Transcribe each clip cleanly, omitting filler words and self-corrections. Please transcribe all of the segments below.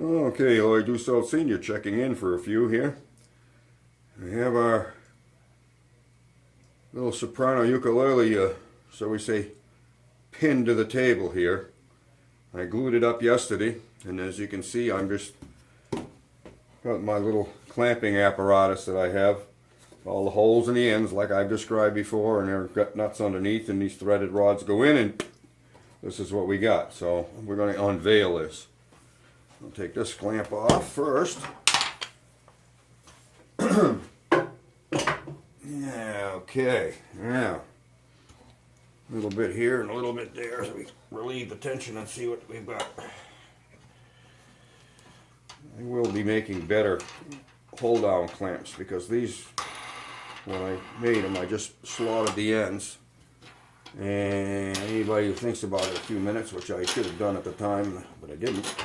Okay, Lloyd Dussault Sr. checking in for a few here. We have our little soprano ukulele, so we say, pinned to the table here. I glued it up yesterday, and as you can see, I'm just got my little clamping apparatus that I have. All the holes in the ends, like I've described before, and they've got nuts underneath, and these threaded rods go in, and this is what we got. So we're going to unveil this. I'll take this clamp off first. Yeah, okay. Now, a little bit here and a little bit there, so we relieve the tension and see what we've got. I will be making better hold-down clamps because these, when I made them, I just slotted the ends. And anybody who thinks about it a few minutes, which I should have done at the time, but I didn't.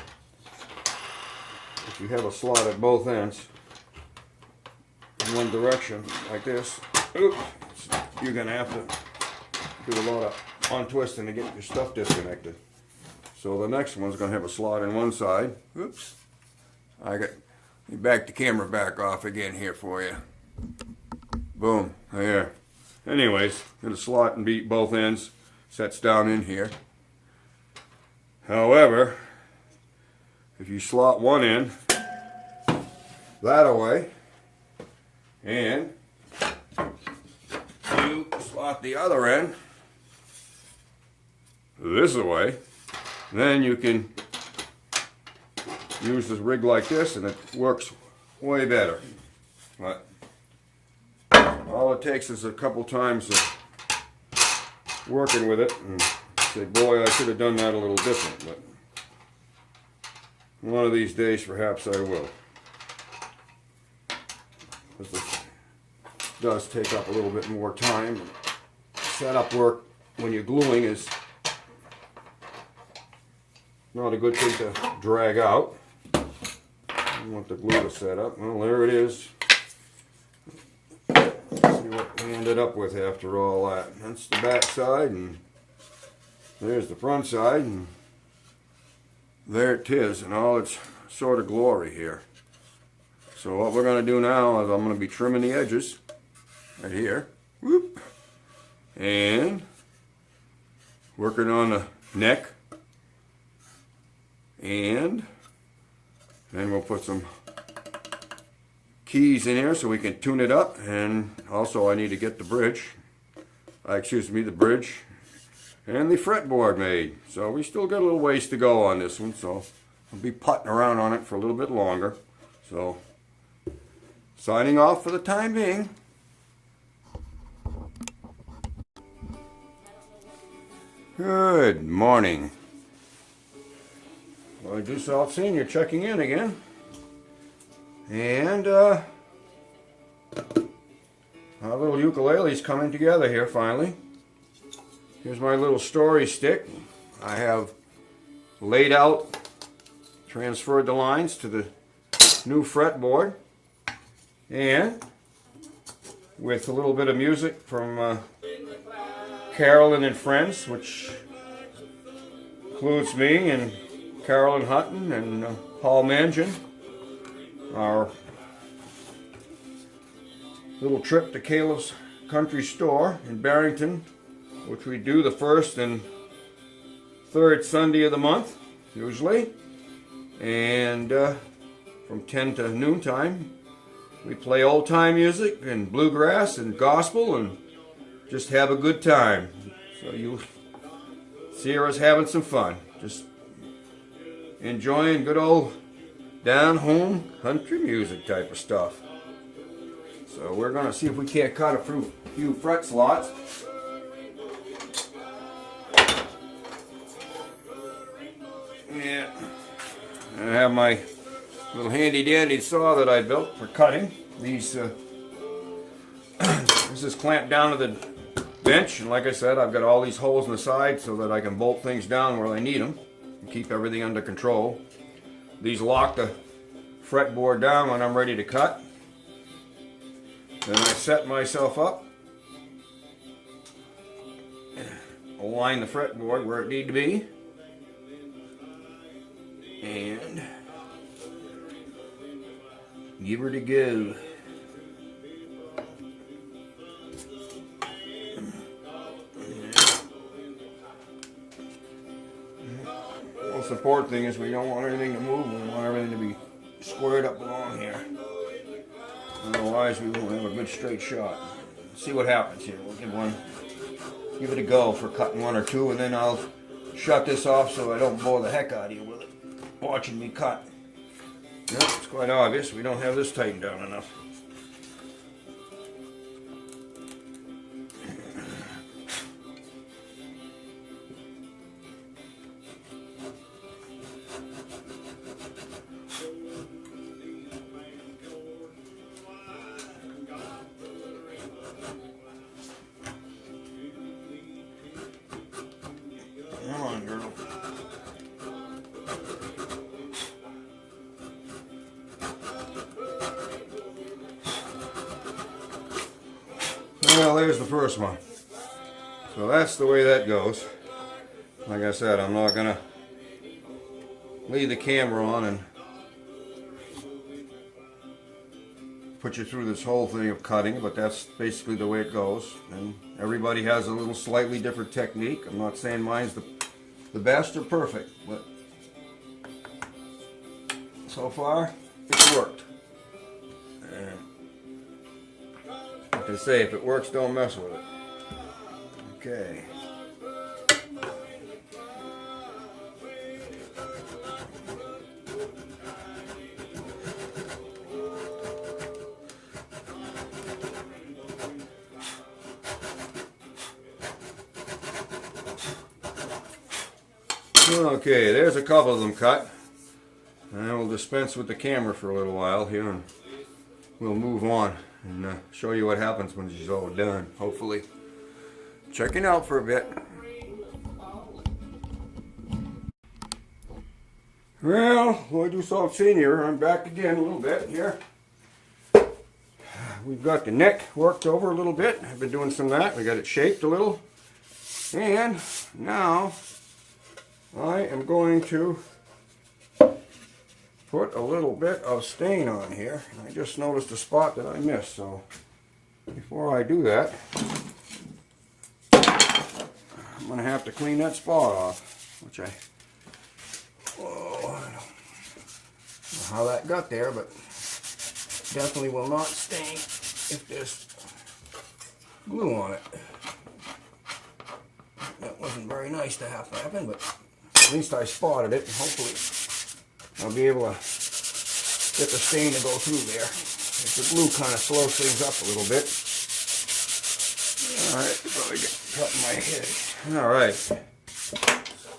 If you have a slot at both ends in one direction like this, oops, you're going to have to do a lot of untwisting to get your stuff disconnected. So the next one's going to have a slot in one side. Oops. I got back the camera back off again here for you. Boom. There. Anyways, going to slot and beat both ends. Sets down in here. However, if you slot one end that away and you slot the other end this away, then you can use this rig like this and it works way better. But all it takes is a couple times of working with it and say, boy, I should have done that a little different. But one of these days, perhaps I will. This does take up a little bit more time. Setup work when you're gluing is not a good thing to drag out. You want the glue to set up. Well, there it is. Let's see what we ended up with after all that. That's the back side, and there's the front side, and there it is in all its sort of glory here. So what we're going to do now is I'm going to be trimming the edges right here. Whoop. And working on the neck. And then we'll put some keys in here so we can tune it up. And also I need to get the bridge. The bridge and the fretboard made. So we still got a little ways to go on this one, so I'll be putting around on it for a little bit longer. So signing off for the time being. Good morning. Lloyd Dussault Sr. checking in again. And our little ukulele's coming together here finally. Here's my little story stick. I have laid out, transferred the lines to the new fretboard, and with a little bit of music from Carolyn and Friends, which includes me and Carolyn Hutton and Paul Mangin. Our little trip to Caleb's Country Store in Barrington, which we do the first and third Sunday of the month, usually. And from 10 to noontime, we play old-time music and bluegrass and gospel and just have a good time. So you see us having some fun. Just enjoying good old down-home country music type of stuff. So we're going to see if we can't cut a few fret slots. Yeah, I have my little handy-dandy saw that I built for cutting. These, this is clamped down to the bench, and like I said, I've got all these holes in the side so that I can bolt things down where I need them and keep everything under control. These lock the fretboard down when I'm ready to cut. Then I set myself up, align the fretboard where it needs to be, and Give her to go. The most important thing is we don't want anything to move. We want everything to be squared up along here. Otherwise we won't have a good straight shot. See what happens here. We'll give it a go for cutting one or two, and then I'll shut this off so I don't bore the heck out of you with it watching me cut. Yep, it's quite obvious we don't have this tightened down enough. Come on, girl. Well, there's the first one. So that's the way that goes. Like I said, I'm not gonna leave the camera on and put you through this whole thing of cutting, but that's basically the way it goes. And everybody has a little slightly different technique. I'm not saying mine's the best or perfect, but so far it's worked. And like they say, if it works, don't mess with it. Okay. Okay, there's a couple of them cut. And we'll dispense with the camera for a little while here, and we'll move on and show you what happens when she's all done, hopefully. Checking out for a bit. Well, like you saw senior, I'm back again a little bit here. We've got the neck worked over a little bit. I've been doing some of that. We got it shaped a little. And now I am going to put a little bit of stain on here. I just noticed a spot that I missed, so before I do that, I'm going to have to clean that spot off, which I don't know how that got there, but definitely will not stain if there's glue on it. That wasn't very nice to have to happen, but at least I spotted it, and hopefully I'll be able to get the stain to go through there. The glue kind of slows things up a little bit. Alright, probably get cut in my head. Alright.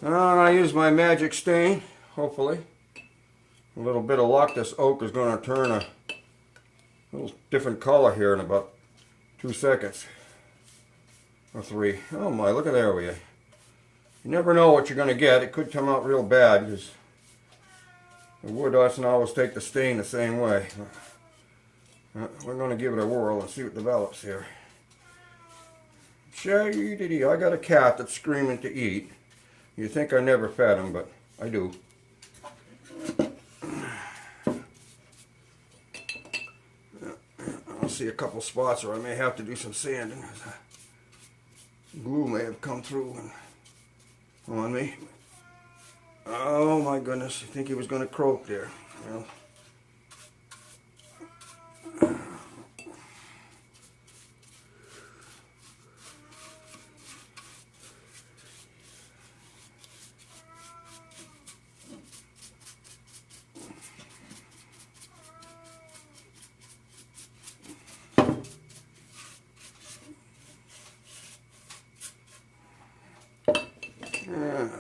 Now I use my magic stain, hopefully. A little bit of luck, this oak is going to turn a little different color here in about 2 seconds. Or 3. Oh my, look at there we are. You never know what you're going to get. It could come out real bad because the wood doesn't always take the stain the same way. We're going to give it a whirl and see what develops here. Shady, I got a cat that's screaming to eat. You think I never fed him, but I do. I'll see a couple spots where I may have to do some sanding. Glue may have come through on me. Oh my goodness, I think he was going to croak there. Well,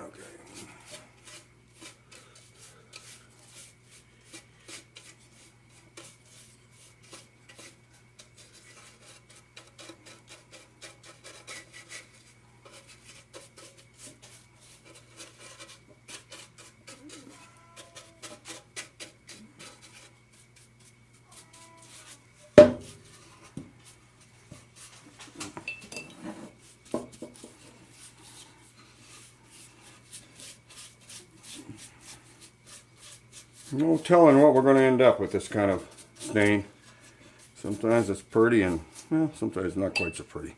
okay. No telling what we're going to end up with this kind of stain. Sometimes it's pretty and, well, sometimes not quite so pretty.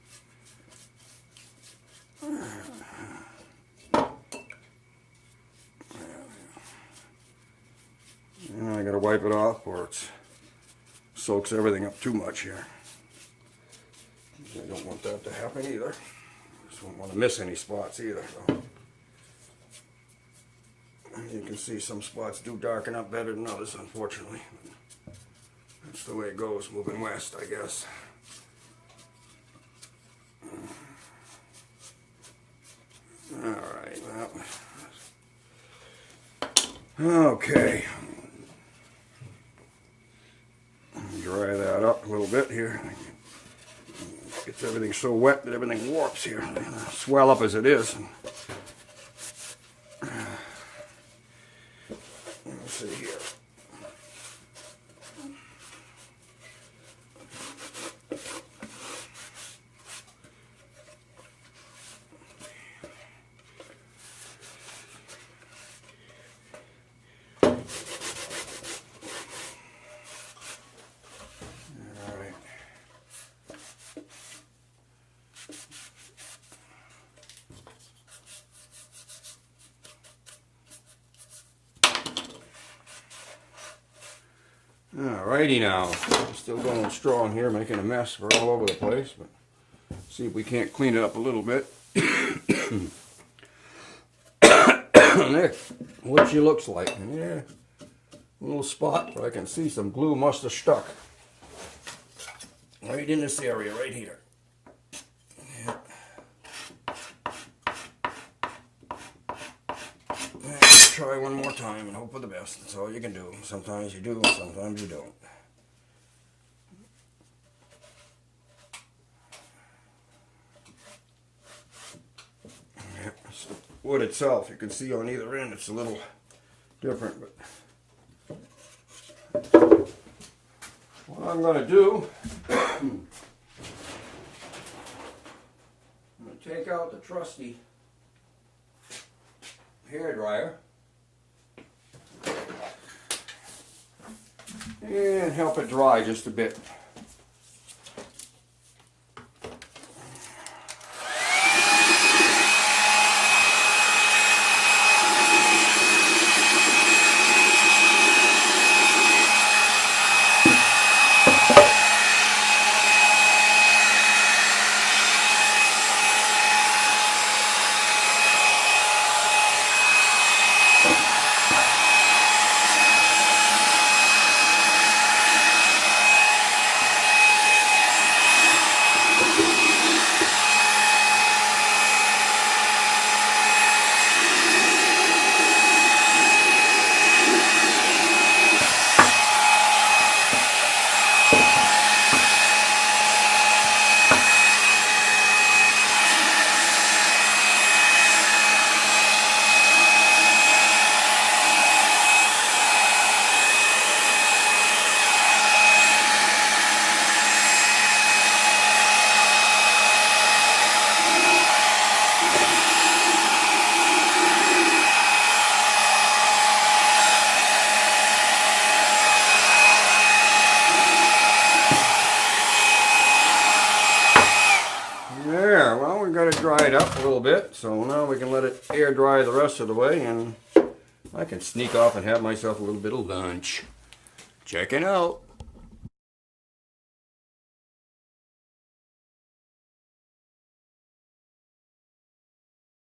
And I gotta wipe it off or it soaks everything up too much here. I don't want that to happen either. Just don't want to miss any spots either. So. You can see some spots do darken up better than others, unfortunately. That's the way it goes moving west, I guess. Alright, well. Okay. Dry that up a little bit here. Gets everything so wet that everything warps here. Swell up as it is. Let's see here. Alrighty now, still going strong here, making a mess. We're all over the place, but see if we can't clean it up a little bit. There, what she looks like. Yeah, a little spot where I can see some glue must have stuck. Right in this area, right here. Yeah. Try one more time and hope for the best. That's all you can do. Sometimes you do, sometimes you don't. Yeah, it's the wood itself, you can see on either end it's a little different, but what I'm going to do, I'm going to take out the trusty hair dryer and help it dry just a bit. There, well, we've got it dried up a little bit, so now we can let it air dry the rest of the way, and I can sneak off and have myself a little bit of lunch. Check it out.